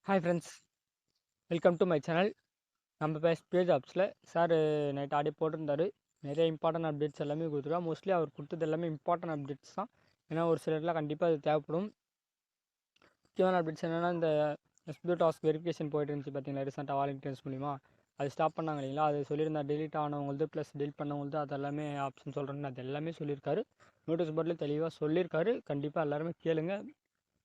Hi friends, welcome to my channel. நம்ம page ஆப்ஸில் sir night audio போட்டிருந்தாரு. நிறைய important updates எல்லாமே கொடுத்துருக்கா. மோஸ்ட்லி அவர் கொடுத்தது எல்லாமே இம்பார்ட்டன்ட் அப்டேட்ஸ் தான். ஏன்னா ஒரு சிலர்லாம் கண்டிப்பாக அது தேவைப்படும். முக்கியமான அப்டேட்ஸ் என்னென்னா, இந்த எஸ்பிஓ டாஸ்க் வெரிஃபிகேஷன் போயிட்டு இருந்துச்சு பார்த்தீங்களா, ரீசெண்டாக வாலண்டியர்ஸ் மூலிமா அது ஸ்டாப் பண்ணாங்க இல்லைங்களா. அது சொல்லியிருந்தார். டெலிட் ஆனவங்களுக்கு ப்ளஸ் டெலிட் பண்ணவங்களுக்கு அது எல்லாமே ஆப்ஷன் சொல்கிறேன்னு அது எல்லாமே சொல்லியிருக்காரு. நோட்டீஸ் போர்டில் தெளிவாக சொல்லியிருக்காரு. கண்டிப்பாக எல்லாருமே கேளுங்க.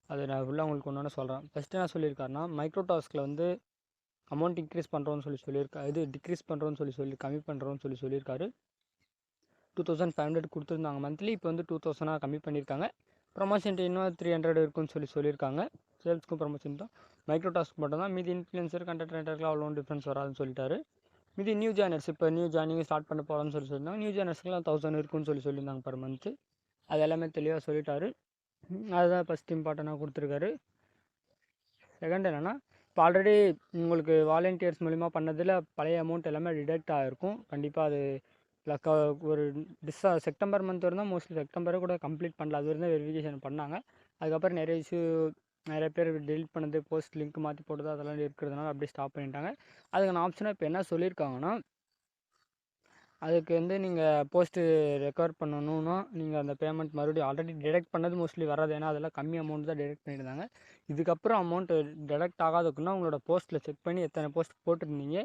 அது நான் ஃபுல்லாக உங்களுக்கு ஒன்று சொல்கிறேன். ஃபஸ்ட்டு என்ன சொல்லியிருக்காருன்னா, மைக்ரோ டாஸ்கில் வந்து அமௌண்ட் இன்க்ரீஸ் பண்ணுறோன்னு சொல்லியிருக்காரு. இது டிக்ரீஸ் பண்ணுறோன்னு சொல்லி கம்மி பண்ணுறோன்னு சொல்லியிருக்காரு. 2500 கொடுத்துருந்தாங்க மந்த்லி. இப்போ வந்து 2000 கம்மி பண்ணியிருக்காங்க. ப்ரொமோஷன் இன்னும் 300 இருக்குன்னு சொல்லியிருக்காங்க. சேல்ஸ்க்கும் ப்ரொமோஷன் தான். மைக்ரோ டாஸ்க் மட்டும் தான். மீதி இன்ஃப்ளூயன்சர் கண்டென்ட் ரைட்டருக்குலாம் அவ்வளோ டிஃப்ரென்ஸ் வராதுன்னு சொல்லிட்டாரு. மீதி நியூ ஜாயினர்ஸ் இப்போ நியூ ஜாயினிங் ஸ்டார்ட் பண்ண போகிறோம்னு சொல்லியிருந்தாங்க. நியூ ஜாயினர்ஸ்க்குலாம் 1000 இருக்குன்னு சொல்லியிருந்தாங்க பர் மந்த்து. அது எல்லாமே தெளிவாக சொல்லிட்டாரு. அதுதான் ஃபஸ்ட் இம்பார்ட்டண்ட்டாக கொடுத்துருக்காரு. செகண்ட் என்னென்னா, இப்போ ஆல்ரெடி உங்களுக்கு வாலண்டியர்ஸ் மூலிமா பண்ணதில் பழைய அமௌண்ட் எல்லாமே டிடெக்ட் ஆகிருக்கும். கண்டிப்பாக அது ஒரு செப்டம்பர் மந்த் வரைக்கும் தான், மோஸ்ட்லி செப்டம்பரை கூட கம்ப்ளீட் பண்ணல. அது வரைக்கும் தான் வெரிஃபிகேஷன் பண்ணாங்க. அதுக்கப்புறம் நிறைய இஷ்யூ, நிறைய பேர் டெலிட் பண்ணது, போஸ்ட் லிங்க் மாற்றி போட்டது அதெல்லாம் இருக்கிறதுனால அப்படியே ஸ்டாப் பண்ணிட்டாங்க. அதுக்கான ஆப்ஷனாக இப்போ என்ன சொல்லியிருக்காங்கன்னா, அதுக்கு வந்து நீங்கள் போஸ்ட்டு ரெக்கவர் பண்ணணுன்னா நீங்கள் அந்த பேமெண்ட் மறுபடியும் ஆல்ரெடி டிடெக்ட் பண்ணது மோஸ்ட்லி வராது. ஏன்னா அதெல்லாம் கம்மி அமௌண்ட் தான் டிடெக்ட் பண்ணியிருந்தாங்க. இதுக்கப்புறம் அமௌண்ட்டு டிடெக்ட் ஆகாதுக்குன்னா உங்களோட போஸ்ட்டில் செக் பண்ணி எத்தனை போஸ்ட் போட்டிருந்தீங்க,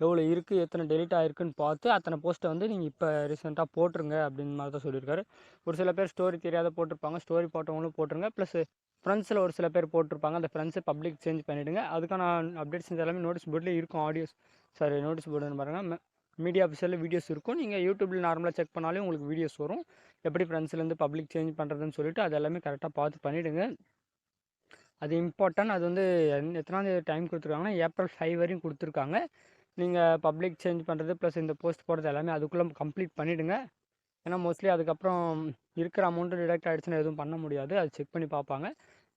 எவ்வளோ இருக்குது, எத்தனை டெலிட் ஆகிருக்குன்னு பார்த்து அத்தனை போஸ்ட்டை வந்து நீங்கள் இப்போ ரீசெண்டாக போட்டுருங்க அப்படின்னு மாதிரி தான் சொல்லியிருக்காரு. ஒரு சில பேர் ஸ்டோரி தெரியாத போட்டிருப்பாங்க. ஸ்டோரி போட்டவங்களும் போட்டுருங்க. ப்ளஸ் ஃப்ரெண்ட்ஸில் ஒரு சில பேர் போட்டிருப்பாங்க. அந்த ஃப்ரெண்ட்ஸை பப்ளிக் சேஞ்ச் பண்ணிவிடுங்க. அதுக்கான அப்டேட்ஸ் எல்லாமே நோட்டீஸ் போர்டில் இருக்கும். நோட்டீஸ் போர்டுன்னு பாருங்கள். மீடியா ஆஃபீஸில் வீடியோஸ் இருக்கும். நீங்கள் யூடியூப்பில் நார்மலாக செக் பண்ணாலே உங்களுக்கு வீடியோஸ் வரும். எப்படி ஃப்ரெண்ட்ஸ்லேருந்து பப்ளிக் சேஞ்ச் பண்ணுறதுன்னு சொல்லிட்டு அது எல்லாமே கரெக்டாக பார்த்து பண்ணிவிடுங்க. அது இம்பார்ட்டன்ட். அது வந்து எத்தனாவது டைம் கொடுத்துருக்காங்கன்னா, ஏப்ரல் 5 வரையும் கொடுத்துருக்காங்க. நீங்கள் பப்ளிக் சேஞ்ச் பண்ணுறது ப்ளஸ் இந்த போஸ்ட் போடுறது எல்லாமே அதுக்குள்ளே கம்ப்ளீட் பண்ணிவிடுங்க. ஏன்னா மோஸ்ட்லி அதுக்கப்புறம் இருக்கிற அமௌண்ட்டு டிடெக்ட் ஆகிடுச்சுன்னா எதுவும் பண்ண முடியாது. அது செக் பண்ணி பார்ப்பாங்க.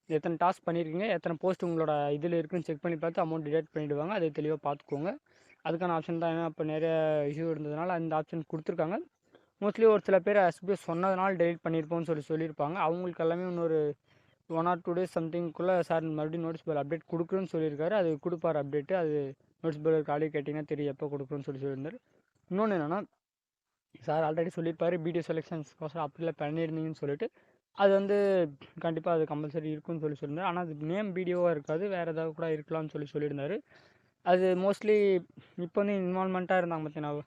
எத்தனை டாஸ்க் பண்ணியிருக்கீங்க, எத்தனை போஸ்ட் உங்களோட இதில் இருக்குன்னு செக் பண்ணி பார்த்து அமௌண்ட் டிடெக்ட் பண்ணிவிடுவாங்க. அதை தெளிவாக பார்த்துக்கோங்க. அதுக்கான ஆப்ஷன் தான். ஏன்னா இப்போ நிறைய இஷ்யூ இருந்ததுனால அந்த ஆப்ஷன் கொடுத்துருக்காங்க. மோஸ்ட்லி ஒரு சில பேர் எஸ்பிஐ சொன்னதுனால டெலிட் பண்ணியிருப்போம்னு சொல்லியிருப்பாங்க. அவங்களுக்கு எல்லாமே இன்னொரு 1 or 2 days சம்திங்குள்ளே சார் மறுபடியும் நோட்டீஸ் போர்டு அப்டேட் கொடுக்குறேன்னு சொல்லியிருக்காரு. அது கொடுப்பார் அப்டேட்டு. அது நோட்டீஸ் போர்டு காலி கேட்டிங்கன்னா தெரியும் எப்போ கொடுக்குறோன்னு சொல்லியிருந்தார். இன்னொன்று என்னென்னா, சார் ஆல்ரெடி சொல்லியிருப்பார் பிடிஓ செலெக்ஷன்ஸ்க்கோசரம் அப்ளை பண்ணியிருந்தீங்கன்னு சொல்லிட்டு. அது வந்து கண்டிப்பாக அது கம்பல்சரி இருக்குன்னு சொல்லியிருந்தார். ஆனால் அது நேம் பிடிஓவாக இருக்காது, வேறு ஏதாவது கூட இருக்கலாம்னு சொல்லியிருந்தார். அது மோஸ்ட்லி இப்போ வந்து இன்வால்மெண்ட்டாக இருந்தாங்க பார்த்தீங்கன்னா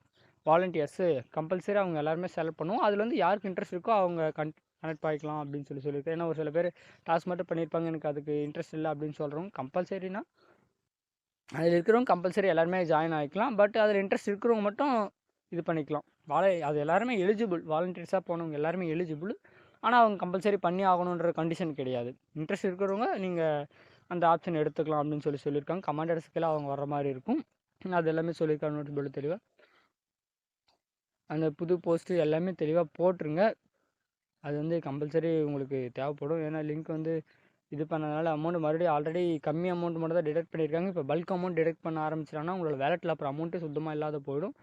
வாலண்டியர்ஸு, கம்பல்சரி அவங்க எல்லாருமே செலக்ட் பண்ணுவோம். அதில் வந்து யாருக்கு இன்ட்ரெஸ்ட் இருக்கோ அவங்க கனெக்ட் பண்ணிக்கலாம் அப்படின்னு சொல்லியிருக்கேன். ஏன்னா ஒரு சில பேர் டாஸ்க் மட்டும் பண்ணியிருப்பாங்க, எனக்கு அதுக்கு இன்ட்ரெஸ்ட் இல்லை அப்படின்னு சொல்கிறவங்க கம்பல்சரினா அதில் இருக்கிறவங்க கம்பல்சரி எல்லாருமே ஜாயின் ஆகிக்கலாம். பட் அதில் இன்ட்ரெஸ்ட் இருக்கிறவங்க மட்டும் இது பண்ணிக்கலாம். அது எல்லாருமே எலிஜிபிள். வாலண்டியர்ஸாக போனவங்க எல்லாருமே எலிஜிபிள். ஆனால் அவங்க கம்பல்சரி பண்ணி ஆகணுன்ற கண்டிஷன் கிடையாது. இன்ட்ரெஸ்ட் இருக்கிறவங்க நீங்கள் அந்த ஆப்ஷன் எடுத்துக்கலாம் அப்படின்னு சொல்லியிருக்காங்க. கமாண்டர்ஸ்க்கெல்லாம் அவங்க வர மாதிரி இருக்கும். அது எல்லாமே சொல்லியிருக்காங்க நோட்டீஸ் போர்டு தெளிவாக. அந்த புது போஸ்ட்டு எல்லாமே தெளிவாக போட்டுருங்க. அது வந்து கம்பல்சரி உங்களுக்கு தேவைப்படும். ஏன்னா லிங்க் வந்து இது பண்ணதுனால அமௌண்ட் மறுபடியும் ஆல்ரெடி கம்மி அமௌண்ட் மட்டும் தான் டிடெக்ட் பண்ணியிருக்காங்க. இப்போ பல்க் அமௌண்ட் டிடெக்ட் பண்ண ஆரம்பிச்சிட்டாங்கன்னா உங்களோட வேலெட்டில் அப்புறம் அமௌண்ட்டு சுத்தமாக இல்லாத போயிடும்.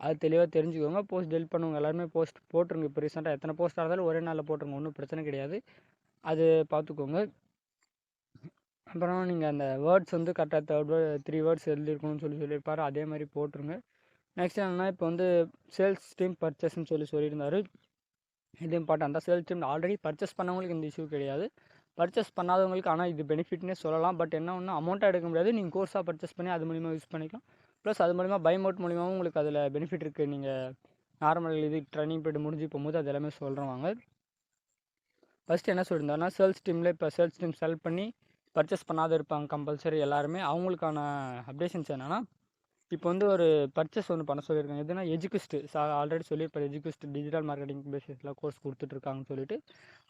அது தெளிவாக தெரிஞ்சுக்கோங்க. போஸ்ட் டெலிட் பண்ணுவாங்க எல்லாருமே போஸ்ட் போட்டுருங்க. இப்போ ரீசெண்டாக எத்தனை போஸ்ட்டாக இருந்தாலும் ஒரே நாளில் போட்டுருங்க, ஒன்றும் பிரச்சனை கிடையாது. அது பார்த்துக்கோங்க. அப்புறம் நீங்கள் அந்த வேர்ட்ஸ் வந்து கரெக்டாக 3 வேர்ட்ஸ் எழுதிருக்கணும்னு சொல்லியிருப்பார். அதே மாதிரி போட்டுருங்க. நெக்ஸ்ட் என்னென்னா, இப்போ வந்து சேல்ஸ் டீம் பர்ச்சேஸ்ன்னு சொல்லியிருந்தார். இது இம்பார்ட்டன்ட் தான். சேல்ஸ் டீம் ஆல்ரெடி பர்ச்சேஸ் பண்ணவங்களுக்கு இந்த இஷ்யூ கிடையாது. பர்ச்சேஸ் பண்ணாதவங்களுக்கு ஆனால் இது பெனிஃபிட்னே சொல்லலாம். பட் என்ன ஒன்று, அமௌண்ட்டாக எடுக்க முடியாது. நீங்கள் கோர்ஸாக பர்ச்சேஸ் பண்ணி அது மூலிமா யூஸ் பண்ணிக்கலாம். ப்ளஸ் அது மூலிமா பை மோட் மூலிமாவும் உங்களுக்கு அதில் பெனிஃபிட் இருக்குது. நீங்கள் நார்மல் இது ட்ரைனிங் பீரியட் முடிஞ்சு போகும்போது அது எல்லாமே சொல்கிறவாங்க. ஃபஸ்ட்டு என்ன சொல்லியிருந்தாருன்னா, சேல்ஸ் டீமில் இப்போ சேல்ஸ் டீம் செலக்ட் பண்ணி பர்ச்சேஸ் பண்ணாத இருப்பாங்க கம்பல்சரி எல்லாருமே. அவங்களுக்கான அப்டேஷன்ஸ் என்னென்னா, இப்போ வந்து ஒரு பர்ச்சேஸ் ஒன்று பண்ண சொல்லியிருக்காங்க. எதுனா எஜுகிஸ்ட் ஆல்ரெடி சொல்லியிருப்பார். எஜுகிஸ்ட் டிஜிட்டல் மார்க்கெட்டிங் பேசிஸில் கோர்ஸ் கொடுத்துட்ருக்காங்கன்னு சொல்லிட்டு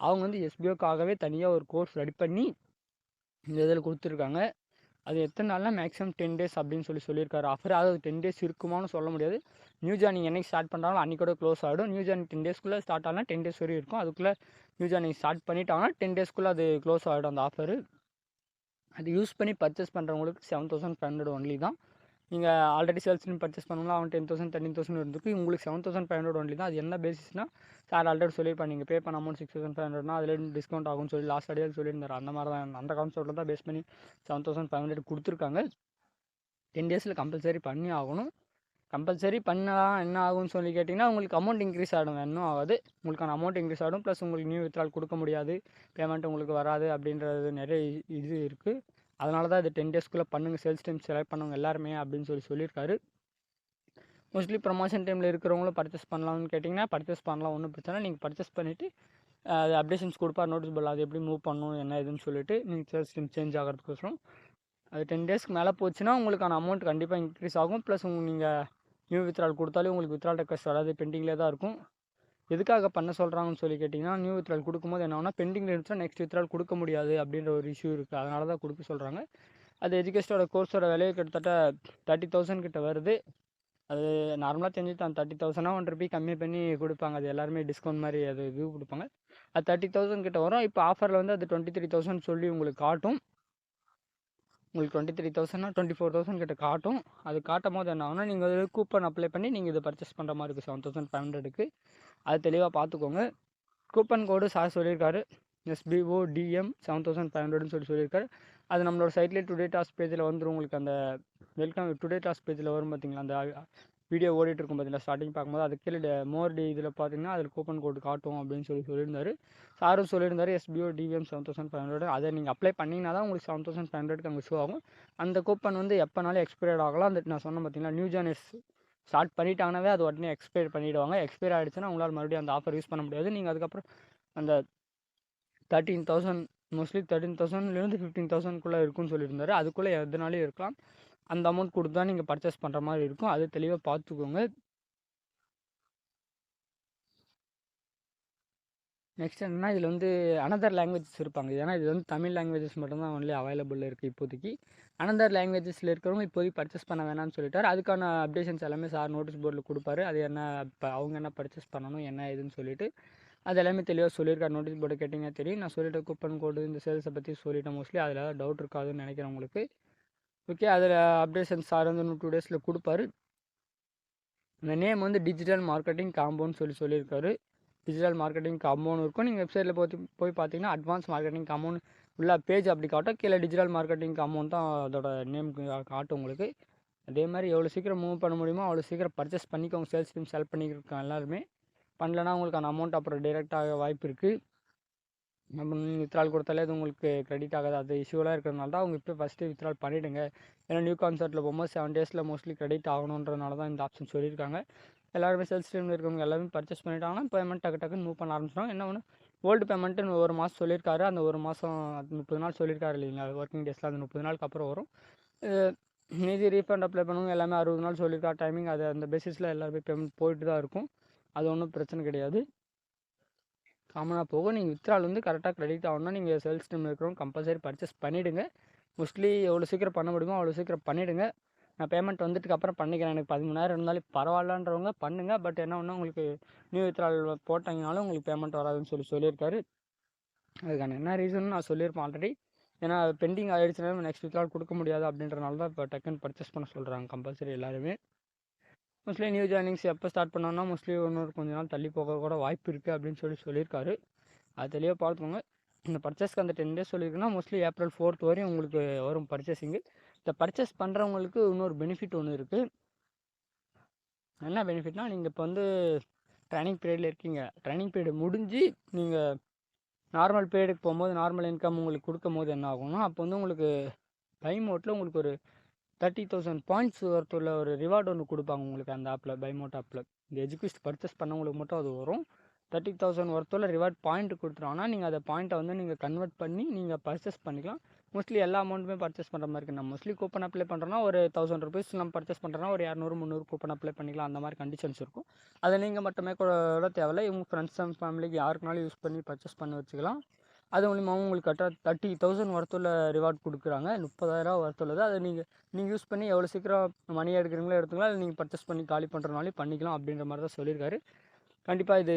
அவங்க வந்து எஸ்பிஓக்காகவே தனியாக ஒரு கோர்ஸ் ரெடி பண்ணி இந்த இதில் கொடுத்துருக்காங்க. அது எத்தனை நாள்னா மேக்ஸிமம் 10 days அப்படின்னு சொல்லியிருக்காரு ஆஃபர். அதாவது 10 days இருக்குமான்னு சொல்ல முடியாது. நியூ ஜாயினிங் என்னைக்கு ஸ்டார்ட் பண்ணுறாங்களோ அன்றைக்கி கூட க்ளோஸ் ஆகிடும். நியூ ஜாயினிங் 10 daysக்குள்ளே ஸ்டார்ட் ஆனால் 10 days வரையும் இருக்கும். அதுக்குள்ளே நியூ ஜாயினிங் ஸ்டார்ட் பண்ணிட்டாங்கன்னா 10 daysக்குள்ளே அது க்ளோஸ் ஆகிடும் அந்த ஆஃபரு. அது யூஸ் பண்ணி பர்ச்சேஸ் பண்ணுறவங்களுக்கு 7500 ஒன்லி தான். நீங்கள் ஆல்ரெடி சேல்ஸ் டீம் பர்ச்சேஸ் பண்ணலாம், அவன் 10,000 13,000 இருந்துருக்கு, உங்களுக்கு 7,500 ஒன்லி தான். அது என்ன பேசிஸ்னா சார் ஆல்ரெடி சொல்லியிருப்பாங்க, நீங்கள் பே பண்ண அமௌண்ட் 6,500னா அதில் டிஸ்கவுண்ட் ஆகும்னு சொல்லி லாஸ்ட் அடியில் சொல்லியிருந்தார். அந்த மாதிரி தான் அந்த கான்செப்ட்டில் தான் பேஸ் பண்ணி 7,500 கொடுத்துருக்காங்க. 10 டேஸில் கம்பல்சரி பண்ணி ஆகணும். கம்பல்சரி பண்ணால் என்ன ஆகும்னு சொல்லி கேட்டிங்கன்னா, உங்களுக்கு அமௌண்ட் இன்க்ரீஸ் ஆகிடும், இன்னும் ஆகாது. உங்களுக்கான அமௌண்ட் இன்க்ரீஸ் ஆகிடும், ப்ளஸ் உங்களுக்கு நியூ வித்ட்ரால் கொடுக்க முடியாது, பேமெண்ட் உங்களுக்கு வராது அப்படின்றது நிறைய இது இருக்குது. அதனால தான் இது 10 டேஸ்க்குள்ளே பண்ணுங்கள், சேல்ஸ் டைம் செலக்ட் பண்ணுங்க எல்லாருமே அப்படின்னு சொல்லியிருக்காரு. மோஸ்ட்லி ப்ரமோஷன் டைமில் இருக்கிறவங்களும் பர்ச்சேஸ் பண்ணலாம்னு கேட்டிங்கன்னா பர்ச்சேஸ் பண்ணலாம், ஒன்றும் பிரச்சனை. நீங்கள் பர்ச்சேஸ் பண்ணிவிட்டு அது அப்டேஷன்ஸ் கொடுப்பார், நோட்டீஸ் போர்டில் அது எப்படி மூவ் பண்ணணும் என்ன இதுன்னு சொல்லிட்டு நீங்கள் சேல்ஸ் டைம் சேஞ்ச் ஆகிறதுக்கோசரம். அது 10 டேஸ்க்கு மேலே போச்சுன்னா உங்களுக்கான அமௌண்ட் கண்டிப்பாக இன்க்ரீஸ் ஆகும். ப்ளஸ் நீங்கள் நியூ வித்ட்ரால் கொடுத்தாலே உங்களுக்கு வித்ட்ரால் ரெக்வஸ்ட் வராது, பெண்டிங்கில் தான் இருக்கும். எதுக்காக பண்ண சொல்கிறாங்கன்னு சொல்லி கேட்டிங்கன்னா, நியூ வித்ட்ரால் கொடுக்கும்போது என்ன ஆகுனா பெண்டிங்கில் இருந்துச்சுன்னா நெக்ஸ்ட் வித்ட்ரால் கொடுக்க முடியாது அப்படின்ற ஒரு இஷ்யூ இருக்குது. அதனால தான் கொடுக்க சொல்கிறாங்க. அது எஜுகேஷனோட கோர்ஸோட விலையை கிட்டத்தட்ட 30,000 கிட்ட வருது. அது நார்மலாக தெரிஞ்சு தான் 30,000 1 ரூபி கம்மி பண்ணி கொடுப்பாங்க. அது எல்லாருமே டிஸ்கவுண்ட் மாதிரி அது இது கொடுப்பாங்க. அது 30,000 கிட்ட வரும். இப்போ ஆஃபரில் வந்து அது 23,000 சொல்லி உங்களுக்கு காட்டும். உங்களுக்கு 23,000னா 24,000 கிட்ட காட்டும். அது காட்டும் போது என்ன ஆகுனா நீங்கள் கூப்பன் அப்ளை பண்ணி நீங்கள் இதை பர்ச்சேஸ் பண்ணுற மாதிரி இருக்குது 7,500க்கு. அது தெளிவாக பார்த்துக்கோங்க. கூப்பன் கோடு சார் சொல்லியிருக்காரு, SBODM 7,500ன்னு சொல்லியிருக்காரு. அது நம்மளோட சைட்லேயே டுடே டாஸ்க் பேஜில் வந்துடும். உங்களுக்கு அந்த வெல்கம் டுடே டாஸ்க் பேஜில் வரும் பார்த்தீங்களா, அந்த வீடியோ ஓடிட்டு இருக்கும் பார்த்தீங்களா, ஸ்டார்டிங் பார்க்கும்போது அது கீழே மோர் டி இதில் பார்த்தீங்கன்னா அதில் கூப்பன் கோடு காட்டும் அப்படின்னு சொல்லியிருந்தாரு. சாரும் சொல்லியிருந்தாரு SBODM 7,500. அதை நீங்கள் அப்ளை பண்ணிங்கன்னா தான் உங்களுக்கு 7,500க்கு அங்கே ஷோ ஆகும். அந்த கூப்பன் வந்து எப்போனாலும் எக்ஸ்பைர்ட் ஆகலாம். அந்த நான் சொன்னேன் பார்த்தீங்களா, நியூ ஜானர்ஸ் ஸ்டார்ட் பண்ணிட்டாங்கனாவே அது உடனே எக்ஸ்பைர் பண்ணிவிடுவாங்க. எக்ஸ்பைர் ஆகிடுச்சுன்னா உங்களால் மறுபடியும் அந்த ஆஃபர் யூஸ் பண்ண முடியாது. நீங்கள் அதுக்கப்புறம் அந்த 13,000 மோஸ்ட்லி 13,000லேருந்து 15,000க்குள்ளே இருக்குன்னு சொல்லியிருந்தாரு. அதுக்குள்ளே எதுனாலும் இருக்கலாம். அந்த அமௌண்ட் கொடுத்து தான் நீங்கள் பர்ச்சேஸ் பண்ணுற மாதிரி இருக்கும். அது தெளிவாக பார்த்துக்கோங்க. நெக்ஸ்ட் என்னன்னா, இதில் வந்து அனதர் லாங்குவேஜஸ் இருப்பாங்க. ஏன்னா இது வந்து தமிழ் லாங்குவேஜஸ் மட்டும்தான் ஒன்லி அவைலபிள் இருக்குது இப்போதைக்கு. அனதர் லாங்குவேஜஸில் இருக்கிறவங்க இப்போதைக்கு பர்ச்சேஸ் பண்ண வேணாம்னு சொல்லிட்டார். அதுக்கான அப்டேஷன்ஸ் எல்லாமே சார் நோட்டீஸ் போர்டில் கொடுப்பாரு. அது என்ன இப்போ அவங்க என்ன பர்ச்சேஸ் பண்ணணும் என்ன ஏதுன்னு சொல்லிட்டு அது எல்லாமே தெளிவாக சொல்லியிருக்காரு. நோட்டீஸ் போர்டு கேட்டிங்கன்னா தெரியும். நான் சொல்லிவிட்டேன் கூப்பன் கோடு இந்த சேல்ஸை பற்றி சொல்லிட்டேன். மோஸ்ட்லி அதில் ஏதாவது டவுட் இருக்காதுன்னு நினைக்கிறேன் உங்களுக்கு. ஓகே, அதில் அப்டேஷன்ஸ் சார் வந்து இன்னும் 2 டேஸில் கொடுப்பாரு. இந்த நேம் வந்து டிஜிட்டல் மார்க்கெட்டிங் காம்போன்னு சொல்லியிருக்காரு. டிஜிட்டல் மார்க்கெட்டிங் காம்போன்னு இருக்கும். நீங்கள் வெப்சைட்டில் போய் பார்த்தீங்கன்னா அட்வான்ஸ் மார்க்கெட்டிங் காம்போன்னு உள்ள பேஜ் அப்படி காட்டும். கீழே டிஜிட்டல் மார்க்கெட்டிங் காம்போன்னு தான் அதோட நேம் காட்டும் உங்களுக்கு. அதே மாதிரி எவ்வளோ சீக்கிரம் மூவ் பண்ண முடியுமோ அவ்வளோ சீக்கிரம் பர்ச்சேஸ் பண்ணிக்கோங்க. சேல்ஸ் டீம் செலக்ட் பண்ணியிருக்காங்க எல்லாருமே. பண்ணலன்னா உங்களுக்கான அமௌண்ட் அப்புறம் டைரெக்ட் ஆக வாய்ப்பு இருக்குது. நம்ம நீங்கள் வித்ட்ரால் கொடுத்தாலே அது உங்களுக்கு கிரெடிட் ஆகாது. அது இஷ்யூலாம் இருக்கிறதுனால தான் அவங்க இப்போ ஃபஸ்ட்டு வித்ட்ரால் பண்ணிவிடுங்க. ஏன்னா நியூ கான்செப்ட்டில் போகும்போது 7 டேஸில் மோஸ்ட்லி கிரெடிட் ஆகணுன்றதுனால தான் இந்த ஆப்ஷன் சொல்லியிருக்காங்க. எல்லாருமே சேல்ஸ் டீமில் இருக்கிறவங்க எல்லாமே பர்ச்சேஸ் பண்ணிட்டாங்கன்னா பேமெண்ட் டக்குன்னு மூவ் பண்ண ஆரம்பிச்சிடும். என்ன ஒன்று ஓல்டு பேமெண்ட்டுன்னு 1 மாதம் சொல்லியிருக்காரு. அந்த 1 மாதம் 30 நாள் சொல்லியிருக்காரு இல்லைங்களா, ஒர்க்கிங் டேஸில் அந்த 30 நாளுக்கு அப்புறம் வரும். மீதி ரீஃபண்ட் அப்ளை பண்ணுவோம் எல்லாமே 60 நாள் சொல்லியிருக்காரு டைமிங். அது அந்த பேசிஸில் எல்லாருமே பேமெண்ட் போயிட்டு தான் இருக்கும். அது ஒன்றும் பிரச்சனை கிடையாது, காமனாக போகும். நீங்கள் வித்ட்ரால் வந்து கரெக்டாக கிரெடிட் ஆகணும்னா நீங்கள் சேல்ஸ் டீம் இருக்கிறவங்க கம்பல்சரி பர்ச்சேஸ் பண்ணிவிடுங்க. மோஸ்ட்லி எவ்வளோ சீக்கிரம் பண்ண முடியுமோ அவ்வளோ சீக்கிரம் பண்ணிவிடுங்க. நான் பேமெண்ட் வந்துட்டுக்கு அப்புறம் பண்ணிக்கிறேன், எனக்கு 13,000 இருந்தாலும் பரவாயில்லன்றவங்க பண்ணுங்கள். பட் என்ன ஒன்று உங்களுக்கு நியூ வித்ட்ரால் போட்டாங்கனாலும் உங்களுக்கு பேமெண்ட் வராதுன்னு சொல்லியிருக்காரு. அதுக்கான என்ன ரீசன் நான் சொல்லியிருப்பேன் ஆல்ரெடி. ஏன்னா பெண்டிங் ஆகிடுச்சுன்னா நெக்ஸ்ட் வித்ட்ரால் கொடுக்க முடியாது அப்படின்றனால தான் இப்போ டக்குன்னு பர்ச்சேஸ் பண்ண சொல்கிறாங்க கம்பல்சரி எல்லாருமே. மோஸ்ட்லி நியூ ஜாயினிங்ஸ் எப்போ ஸ்டார்ட் பண்ணோன்னா மோஸ்ட்லி இன்னொரு கொஞ்ச நாள் தள்ளி போக கூட வாய்ப்பு இருக்குது அப்படின்னு சொல்லியிருக்காரு. அது தெளிவாக பார்த்துக்கோங்க. இந்த பர்ச்சேஸ்க்கு அந்த 10 டேஸ் சொல்லியிருக்குன்னா மோஸ்ட்லி April 4th வரையும் உங்களுக்கு வரும் பர்ச்சேசிங்கு. இந்த பர்ச்சேஸ் பண்ணுறவங்களுக்கு இன்னொரு பெனிஃபிட் ஒன்று இருக்குது. என்ன பெனிஃபிட்னால், நீங்கள் இப்போ வந்து ட்ரைனிங் பீரியடில் இருக்கீங்க. ட்ரைனிங் பீரியட் முடிஞ்சு நீங்கள் நார்மல் பீரியடுக்கு போகும்போது நார்மல் இன்கம் உங்களுக்கு கொடுக்கும் போது என்ன ஆகும்னா, அப்போ வந்து உங்களுக்கு பை மோட்டில் உங்களுக்கு ஒரு 30,000 பாயிண்ட்ஸ் ஒருத்தர் ஒரு ரிவார்டு ஒன்று கொடுப்பாங்க உங்களுக்கு அந்த ஆப்பில், பைமோட் ஆப்பில். இந்த எஜுகேஷன் பர்ச்சேஸ் பண்ணவங்களுக்கு மட்டும் அது வரும். 30,000 ஒருத்தோட ரிவார்ட் பாயிண்ட் கொடுத்துருவாங்கன்னா நீங்கள் அதை பாயிண்ட்டை வந்து நீங்கள் கன்வெர்ட் பண்ணி நீங்கள் பர்ச்சேஸ் பண்ணிக்கலாம். மோஸ்ட்லி எல்லா அமௌண்ட்டுமே பர்ச்சேஸ் பண்ணுற மாதிரி இருக்குது. நம்ம மோஸ்ட்லி கூப்பன் அப்ளை பண்ணுறோன்னா ஒரு 1000 ருபீஸ் நம்ம பர்ச்சேஸ் பண்ணுறோன்னா ஒரு 200 300 கூப்பன் அப்ளை பண்ணிக்கலாம். அந்த மாதிரி கண்டிஷன்ஸ் இருக்கும். அதை நீங்கள் மட்டுமே கூட தேவையில்லை, உங்கள் ஃப்ரெண்ட்ஸ் அண்ட் ஃபேமிலிக்கு யாருக்குனாலும் யூஸ் பண்ணி பர்ச்சேஸ் பண்ணி வச்சுக்கலாம். அது மூலியமாகவும் உங்களுக்கு கரெக்டாக 30,000 ஒர்த்துள்ள ரிவார்ட் கொடுக்குறாங்க. 30,000 ஒர்த்துள்ளது. அதை நீங்கள் யூஸ் பண்ணி எவ்வளோ சீக்கிரம் மணி எடுக்கிறீங்களோ எடுத்துக்கலாம். இல்லை நீங்கள் பர்ச்சேஸ் பண்ணி காலி பண்ணுறனாலையும் பண்ணிக்கலாம் அப்படின்ற மாதிரி தான் சொல்லியிருக்காரு. கண்டிப்பாக இது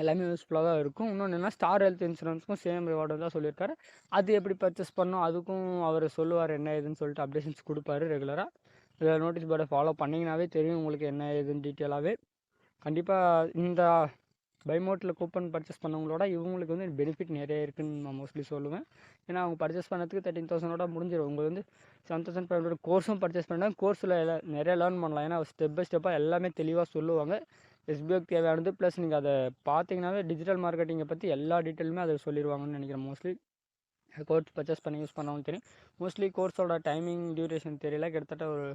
எல்லாமே யூஸ்ஃபுல்லாக தான் இருக்கும். இன்னொன்று என்ன, ஸ்டார் ஹெல்த் இன்சூரன்ஸுக்கும் சேம் ரிவார்டு தான் சொல்லியிருக்காரு. அது எப்படி பர்ச்சேஸ் பண்ணோம் அதுக்கும் அவர் சொல்லுவார் என்ன ஏதுன்னு சொல்லிட்டு அப்டேஷன்ஸ் கொடுப்பாரு ரெகுலராக. இதில் நோட்டீஸ் போர்டை ஃபாலோ பண்ணிங்கனாவே தெரியும் உங்களுக்கு என்ன ஏதுன்னு டீட்டெயிலாகவே. கண்டிப்பாக இந்த பை மோட்டில் கூப்பன் பர்ச்சேஸ் பண்ணவங்களோட இவங்களுக்கு வந்து பெனிஃபிட் நிறைய இருக்குதுன்னு நான் மோஸ்ட்லி சொல்லுவேன். ஏன்னா அவங்க பர்ச்சேஸ் பண்ணதுக்கு 13,000 முடிஞ்சிடும். உங்களுக்கு வந்து 7,500 கோர்ஸும் பர்ச்சேஸ் பண்ணால் கோர்ஸில் நிறைய லேர்ன் பண்ணலாம். ஏன்னா ஸ்டெப் பை ஸ்டெப்பாக எல்லாமே தெளிவாக சொல்லுவாங்க. எஸ்பிஓக்கு தேவையானது ப்ளஸ் நீங்கள் அதை பார்த்தீங்கன்னாவே டிஜிட்டல் மார்க்கெட்டிங்கை பற்றி எல்லா டீட்டெயிலுமே அதை சொல்லிடுவாங்கன்னு நினைக்கிறேன். மோஸ்ட்லி கோர்ஸ் பர்ச்சேஸ் பண்ணி யூஸ் பண்ணவங்க தெரியும். மோஸ்ட்லி கோர்ஸோட டைமிங் டியூரேஷன் தெரியல, கிட்டத்தட்ட ஒரு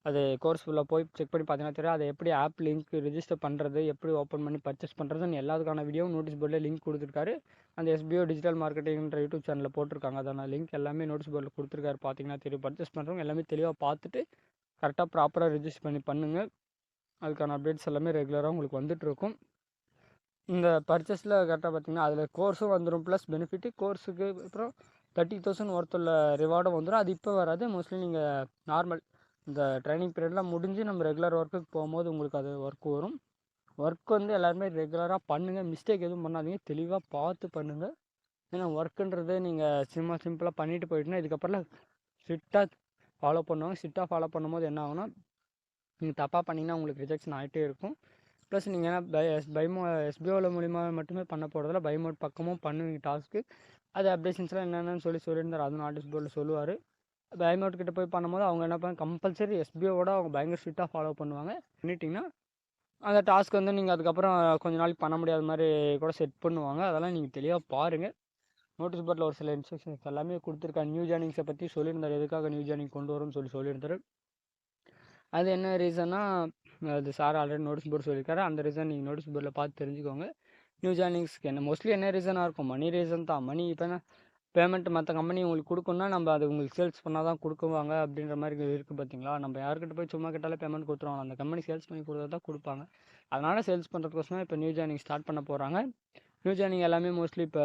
அது கோர்ஸ் ஃபுல்லாக போய் செக் பண்ணி பார்த்தீங்கன்னா தெரியும். அதை எப்படி ஆப் லிங்க் ரிஜிஸ்டர் பண்ணுறது, எப்படி ஓப்பன் பண்ணி பர்ச்சேஸ் பண்ணுறதுன்னு எல்லாத்துக்கான வீடியோ நோட்டீஸ் போர்டில் லிங்க் கொடுத்துருக்காரு. அந்த எஸ்பிஓ டிஜிட்டல் மார்க்கெட்டிங்ன்ற யூடியூப் சேனலில் போட்டிருக்காங்க. அதான லிங்க் எல்லாமே நோட்டீஸ் போர்டில் கொடுத்துருக்காரு. பார்த்தீங்கன்னா தெரியும். பர்ச்சேஸ் பண்ணுறவங்க எல்லாமே தெளிவாக பார்த்துட்டு கரெக்டாக ப்ராப்பராக ரிஜிஸ்டர் பண்ணி பண்ணுங்கள். அதுக்கான அப்டேட்ஸ் எல்லாமே ரெகுலராக உங்களுக்கு வந்துட்டுருக்கும். இந்த பர்ச்சேஸில் கரெக்டாக பார்த்தீங்கன்னா அதில் கோர்ஸும் வந்துடும், ப்ளஸ் பெனிஃபிட்டு கோர்ஸுக்கு அப்புறம் 30,000 ஒர்த்துள்ள ரிவார்டும் வந்துடும். அது இப்போ வராது. மோஸ்ட்லி நீங்கள் நார்மல் இந்த ட்ரைனிங் பீரியட்லாம் முடிஞ்சு நம்ம ரெகுலர் ஒர்க்குக்கு போகும்போது உங்களுக்கு அது ஒர்க் வரும். ஒர்க் வந்து எல்லாருமே ரெகுலராக பண்ணுங்கள். மிஸ்டேக் எதுவும் பண்ணாதீங்க, தெளிவாக பார்த்து பண்ணுங்கள். ஏன்னா ஒர்க்குன்றது நீங்கள் சிம்பிளாக பண்ணிட்டு போயிட்டுனா இதுக்கப்புறம் ஸ்ட்ரிக்டாக ஃபாலோ பண்ணுவாங்க. ஸ்ட்ரிக்டாக ஃபாலோ பண்ணும்போது என்ன ஆகுனா நீங்கள் தப்பாக பண்ணிங்கன்னா உங்களுக்கு ரிஜெக்ஷன் ஆகிட்டே இருக்கும். ப்ளஸ் நீங்கள் ஏன்னா எஸ்பிஓவில் மூலிமா மட்டுமே பண்ண போகிறதில்ல, பைமோட் பக்கமும் பண்ணுவீங்க டாஸ்க்கு. அது அப்டேஷன்ஸ்லாம் என்னென்னு சொல்லியிருந்தார். அதுவும் நோட்டீஸ் போர்டில் சொல்லுவார். பைமோட் கிட்ட போய் பண்ணும்போது அவங்க என்ன பண்ண கம்பல்சரி எஸ்பிஓவோட அவங்க பயங்கர ஸ்ட்ரிக்டாக ஃபாலோ பண்ணுவாங்க. பண்ணிட்டீங்கன்னா அந்த டாஸ்க் வந்து நீங்கள் அதுக்கப்புறம் கொஞ்ச நாளைக்கு பண்ண முடியாத மாதிரி கூட செட் பண்ணுவாங்க. அதெல்லாம் நீங்கள் தெளிவாக பாருங்கள். நோட்டீஸ் போர்டில் ஒரு சில இன்ஸ்ட்ரக்ஷன்ஸ் எல்லாமே கொடுத்துருக்காங்க. நியூ ஜாயினிங்ஸை பற்றி சொல்லியிருந்தார். எதுக்காக நியூ ஜாயினிங் கொண்டு வரும்னு சொல்லியிருந்தார். அது என்ன ரீசன்னா அது சார் ஆல்ரெடி நோட்டீஸ் போர்டு சொல்லியிருக்காரு. அந்த ரீசன் நீங்கள் நோட்டீஸ் போர்டில் பார்த்து தெரிஞ்சுக்கோங்க. நியூ ஜாயினிங்ஸ்க்கு என்ன மோஸ்ட்லி என்ன ரீசனாக இருக்கும்? மணி ரீசன் தான். மணி இப்போ என்ன பேமெண்ட் மற்ற கம்பெனி உங்களுக்கு கொடுக்கணுன்னா நம்ம அது உங்களுக்கு சேல்ஸ் பண்ணால் தான் கொடுக்குவாங்க அப்படின்ற மாதிரி இருக்குது பார்த்தீங்களா. நம்ம யார்கிட்ட போய் சும்மா கேட்டாலே பேமெண்ட் கொடுத்துருவாங்க. அந்த கம்பெனி சேல்ஸ் பண்ணி கொடுத்தா தான் கொடுப்பாங்க. அதனால் சேல்ஸ் பண்ணுறதுக்கோசரம் இப்போ நியூ ஜாயினிங் ஸ்டார்ட் பண்ண போகிறாங்க. நியூ ஜாயினிங் எல்லாமே மோஸ்ட்லி இப்போ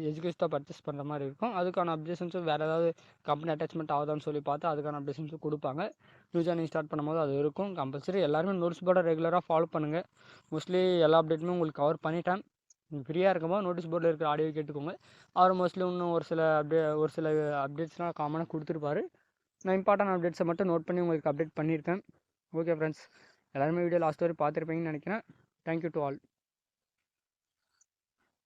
எஜுகேஷனாக பர்ச்சேஸ் பண்ணுற மாதிரி இருக்கும். அதுக்கான அப்டேஷன்ஸும் வேறு ஏதாவது கம்பெனி அட்டாச்மெண்ட் ஆகுதான்னு சொல்லி பார்த்து அதுக்கான அப்டேஷன்ஸும் கொடுப்பாங்க. நியூ ஜாயினிங் ஸ்டார்ட் பண்ணும்போது அது இருக்கும். கம்பல்சரி எல்லாருமே நோட்டீஸ் போர்டை ரெகுலராக ஃபாலோ பண்ணுங்கள். மோஸ்ட்லி எல்லா அப்டேட்டுமே உங்களுக்கு கவர் பண்ணிட்டேன். ஃப்ரீயாக இருக்கும்போது நோட்டீஸ் போர்டில் இருக்கிற ஆடியோ கேட்டுக்கோங்க. அவர் மோஸ்ட்லி இன்னும் ஒரு சில அப்டேட்ஸ்லாம் காமனாக கொடுத்துருப்பாரு. நான் இம்பார்ட்டன்ட் அப்டேட்ஸை மட்டும் நோட் பண்ணி உங்களுக்கு அப்டேட் பண்ணியிருக்கேன். ஓகே ஃப்ரெண்ட்ஸ், எல்லாருமே வீடியோ லாஸ்ட் வரை பார்த்துருப்பீங்கன்னு நினைக்கிறேன். Thank you to all.